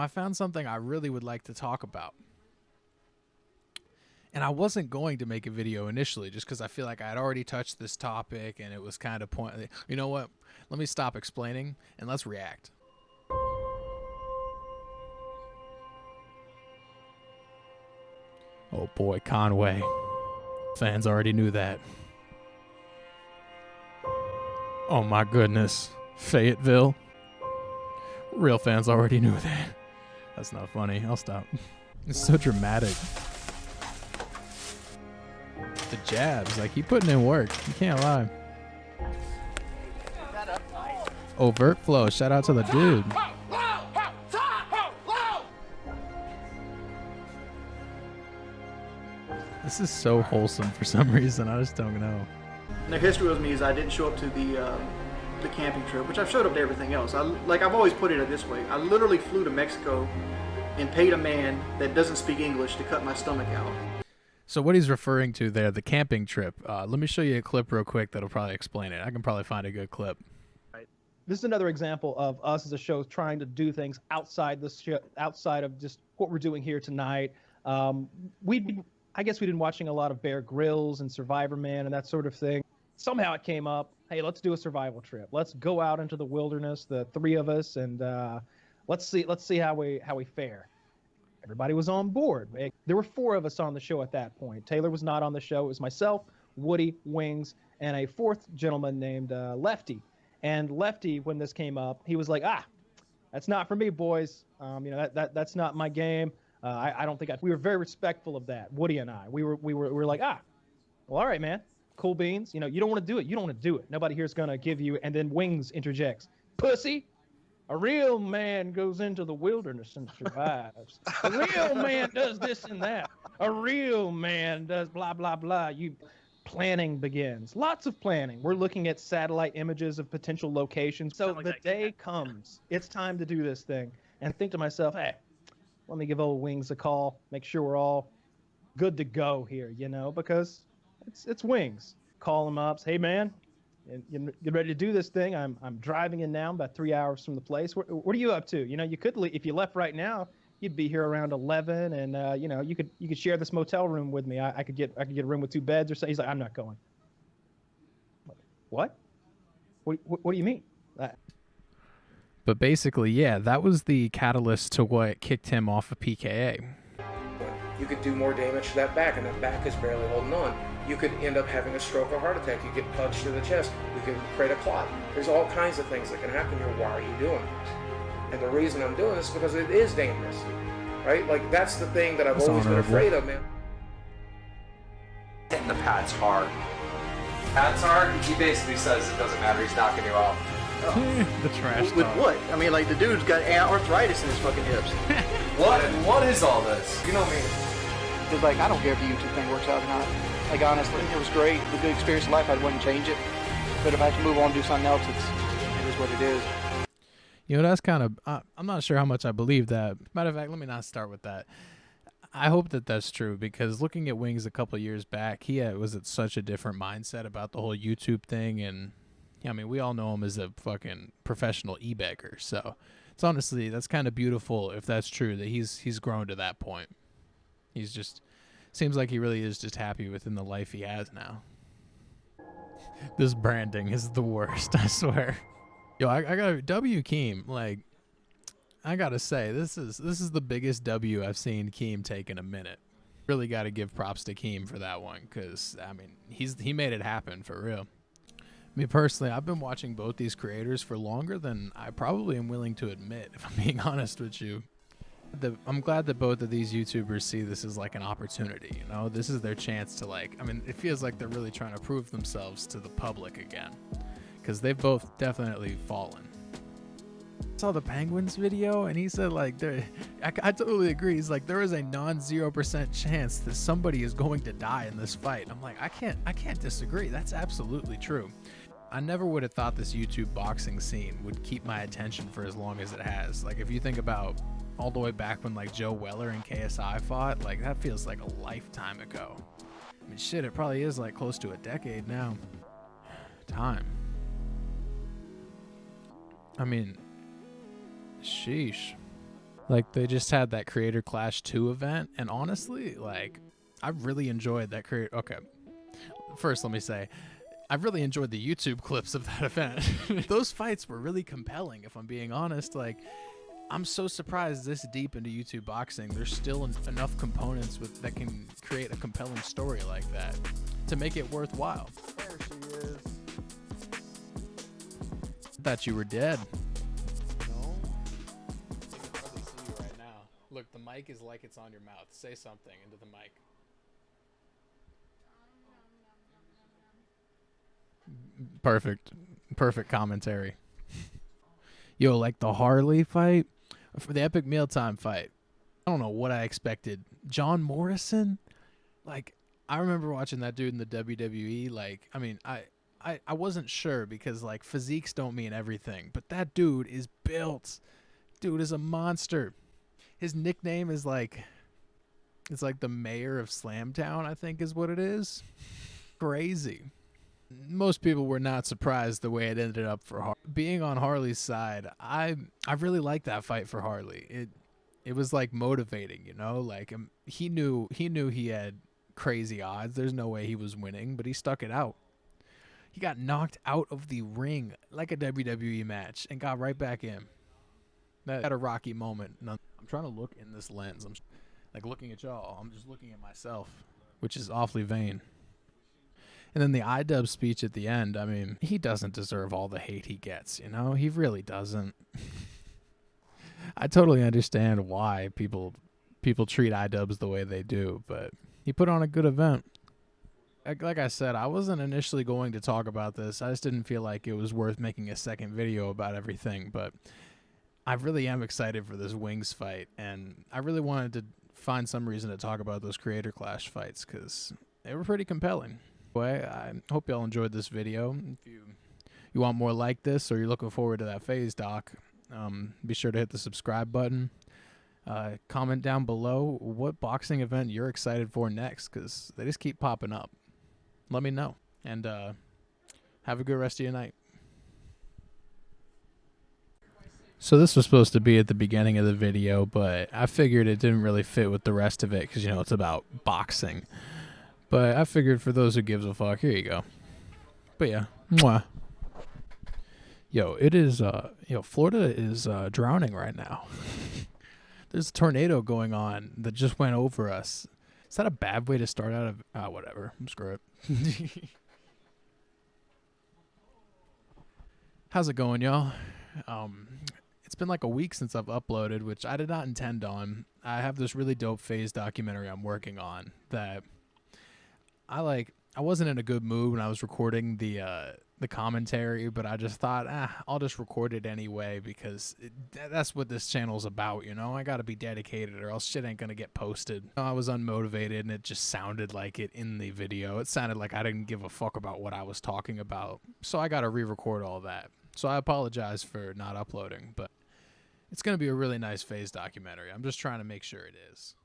I found something I really would like to talk about. And I wasn't going to make a video initially just because I feel like I had already touched this topic and it was kind of pointless. You know what? Let me stop explaining and let's react. Oh boy, Conway. Fans already knew that. Oh my goodness. Fayetteville. Real fans already knew that. That's not funny. I'll stop. It's so dramatic. The jabs, like he putting in work. You can't lie. Overt flow. Shout out to the dude. This is so wholesome for some reason. I just don't know. The history with me is I didn't show up to the camping trip, which I've showed up to everything else. I've always put it this way. I literally flew to Mexico and paid a man that doesn't speak English to cut my stomach out. So what he's referring to there, the camping trip. Let me show you a clip real quick that'll probably explain it. I can probably find a good clip. This is another example of us as a show trying to do things outside the show, outside of just what we're doing here tonight. I guess we've been watching a lot of Bear Grylls and Survivor Man and that sort of thing. Somehow it came up, hey, let's do a survival trip. Let's go out into the wilderness, the three of us, and let's see how we fare. Everybody was on board. There were four of us on the show at that point. Taylor was not on the show. It was myself, Woody, Wings, and a fourth gentleman named Lefty. And Lefty, when this came up, he was like, that's not for me, boys. That's not my game. I don't think we were very respectful of that. Woody and I, we were like, well, all right, man, cool beans. You don't want to do it. You don't want to do it. Nobody here's going to give you. And then Wings interjects, pussy. A real man goes into the wilderness and survives. A real man does this and that. A real man does blah, blah, blah. Planning begins. Lots of planning. We're looking at satellite images of potential locations. So the day comes. It's time to do this thing. And think to myself, hey, let me give old Wings a call. Make sure we're all good to go here, because it's Wings. Call him up. Say, hey, man, you get ready to do this thing. I'm driving in now, about 3 hours from the place. What are you up to? You could leave, if you left right now, you'd be here around 11, and you could share this motel room with me. I could get a room with 2 beds or so. He's like, I'm not going. What? What do you mean? But basically, yeah, that was the catalyst to what kicked him off of PKA. You could do more damage to that back, and that back is barely holding on. You could end up having a stroke or heart attack. You get punched in the chest. You can create a clot. There's all kinds of things that can happen here. Why are you doing this? And the reason I'm doing this is because it is dangerous, right? Like, that's the thing that I've always been afraid of, man. Hitting the pads hard. Pads hard, he basically says it doesn't matter, he's knocking you off. The trash With talk. what? I mean, like, the dude's got arthritis in his fucking hips. What is all this? You know me. It's like, I don't care if the YouTube thing works out or not. Like, honestly, it was great. It was a good experience in life. I wouldn't change it. But if I have to move on and do something else, it is what it is. That's kind of, I'm not sure how much I believe that. Matter of fact, let me not start with that. I hope that that's true, because looking at Wings a couple of years back, he was at such a different mindset about the whole YouTube thing. And I mean, we all know him as a fucking professional e-bagger. So it's honestly, that's kind of beautiful if that's true, that he's grown to that point. He's just, seems like he really is just happy within the life he has now. This branding is the worst, I swear. Yo, I got W Keem. Like, I gotta say, this is the biggest W I've seen Keem take in a minute. Really got to give props to Keem for that one, because I mean, he made it happen for real. Me personally, I've been watching both these creators for longer than I probably am willing to admit, if I'm being honest with you. I'm glad that both of these YouTubers see this as like an opportunity. This is their chance to, like, I mean, it feels like they're really trying to prove themselves to the public again, because they've both definitely fallen. I saw the Penguins video, and he said, like, I totally agree. He's like, there is a non-0% chance that somebody is going to die in this fight. I'm like, I can't disagree. That's absolutely true. I never would have thought this YouTube boxing scene would keep my attention for as long as it has. Like, if you think about all the way back when, like, Joe Weller and KSI fought, like, that feels like a lifetime ago. I mean, shit, it probably is like close to a decade now. Time. I mean, sheesh. Like, they just had that Creator Clash 2 event, and honestly, like, I really enjoyed that creator. Okay, first let me say, I really enjoyed the YouTube clips of that event. Those fights were really compelling, if I'm being honest. Like, I'm so surprised this deep into YouTube boxing, there's still enough components that can create a compelling story like that to make it worthwhile. There she is. I thought you were dead. No. I can hardly see you right now. Look, the mic is like it's on your mouth. Say something into the mic. Perfect commentary. Yo, like the Harley fight, for the Epic Mealtime fight, I don't know what I expected. John Morrison, like, I remember watching that dude in the WWE. Like, I mean, I wasn't sure because, like, physiques don't mean everything, but that dude is built. Dude is a monster. His nickname is like, it's like the mayor of Slamtown, I think is what it is. Crazy. Most people were not surprised the way it ended up for Harley. Being on Harley's side, I really liked that fight for Harley. It was like motivating, you know? Like, he knew he had crazy odds. There's no way he was winning, but he stuck it out. He got knocked out of the ring like a WWE match and got right back in. That had a rocky moment. I'm trying to look in this lens. I'm like looking at y'all. I'm just looking at myself, which is awfully vain. And then the iDub speech at the end, I mean, he doesn't deserve all the hate he gets, you know? He really doesn't. I totally understand why people treat iDubbbz the way they do, but he put on a good event. Like I said, I wasn't initially going to talk about this. I just didn't feel like it was worth making a second video about everything, but I really am excited for this Wings fight, and I really wanted to find some reason to talk about those Creator Clash fights because they were pretty compelling. Anyway, I hope y'all enjoyed this video. If you want more like this or you're looking forward to that phase doc, be sure to hit the subscribe button. Comment down below what boxing event you're excited for next because they just keep popping up. Let me know. And have a good rest of your night. So this was supposed to be at the beginning of the video, but I figured it didn't really fit with the rest of it because, you know, it's about boxing. But I figured for those who gives a fuck, here you go. But yeah, mwah. Yo, it is, Florida is drowning right now. There's a tornado going on that just went over us. Is that a bad way to start out of, whatever, screw it. How's it going, y'all? It's been like a week since I've uploaded, which I did not intend on. I have this really dope phase documentary I'm working on that I wasn't in a good mood when I was recording the commentary, but I just thought, I'll just record it anyway because that's what this channel's about, you know? I gotta be dedicated or else shit ain't gonna get posted. I was unmotivated and it just sounded like it in the video. It sounded like I didn't give a fuck about what I was talking about. So I gotta re-record all that. So I apologize for not uploading, but it's gonna be a really nice phase documentary. I'm just trying to make sure it is.